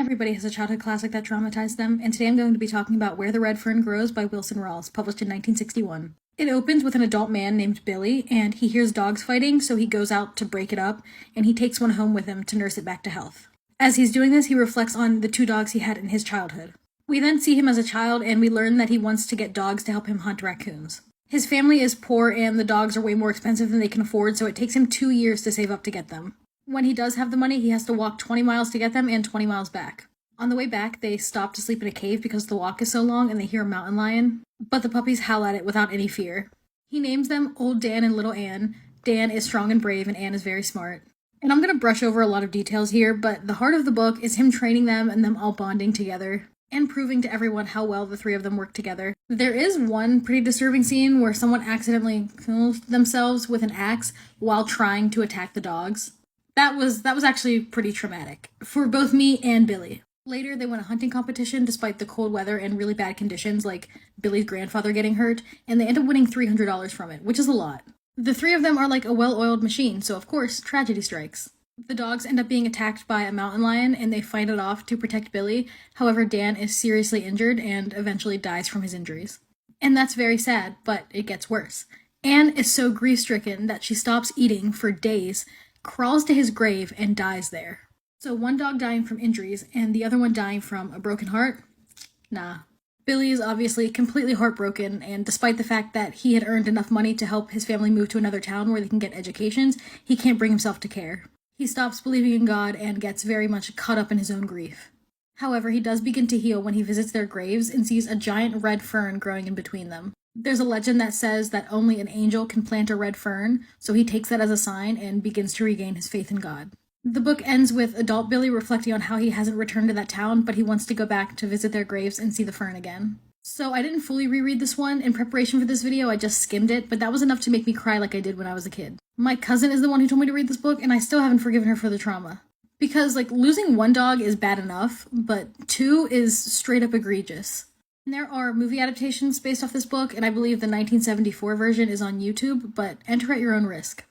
Everybody has a childhood classic that traumatized them, and today I'm going to be talking about Where the Red Fern Grows by Wilson Rawls, published in 1961. It opens with an adult man named Billy, and he hears dogs fighting, so he goes out to break it up, and he takes one home with him to nurse it back to health. As he's doing this, he reflects on the 2 dogs he had in his childhood. We then see him as a child, and we learn that he wants to get dogs to help him hunt raccoons. His family is poor, and the dogs are way more expensive than they can afford, so it takes him 2 years to save up to get them. When he does have the money, he has to walk 20 miles to get them and 20 miles back. On the way back, they stop to sleep in a cave because the walk is so long and they hear a mountain lion, but the puppies howl at it without any fear. He names them Old Dan and Little Ann. Dan is strong and brave, and Ann is very smart. And I'm going to brush over a lot of details here, but the heart of the book is him training them and them all bonding together, and proving to everyone how well the 3 of them work together. There is one pretty disturbing scene where someone accidentally kills themselves with an axe while trying to attack the dogs. That was actually pretty traumatic, for both me and Billy. Later, they won a hunting competition despite the cold weather and really bad conditions, like Billy's grandfather getting hurt, and they end up winning $300 from it, which is a lot. The 3 of them are like a well-oiled machine, so of course, tragedy strikes. The dogs end up being attacked by a mountain lion, and they fight it off to protect Billy. However, Dan is seriously injured and eventually dies from his injuries. And that's very sad, but it gets worse. Anne is so grief-stricken that she stops eating for days, crawls to his grave, and dies there. So one dog dying from injuries, and the other one dying from a broken heart? Nah. Billy is obviously completely heartbroken, and despite the fact that he had earned enough money to help his family move to another town where they can get educations, he can't bring himself to care. He stops believing in God and gets very much caught up in his own grief. However, he does begin to heal when he visits their graves and sees a giant red fern growing in between them. There's a legend that says that only an angel can plant a red fern, so he takes that as a sign and begins to regain his faith in God. The book ends with adult Billy reflecting on how he hasn't returned to that town, but he wants to go back to visit their graves and see the fern again. So I didn't fully reread this one. In preparation for this video, I just skimmed it, but that was enough to make me cry like I did when I was a kid. My cousin is the one who told me to read this book, and I still haven't forgiven her for the trauma. Because, losing 1 dog is bad enough, but 2 is straight up egregious. And there are movie adaptations based off this book, and I believe the 1974 version is on YouTube, but enter at your own risk.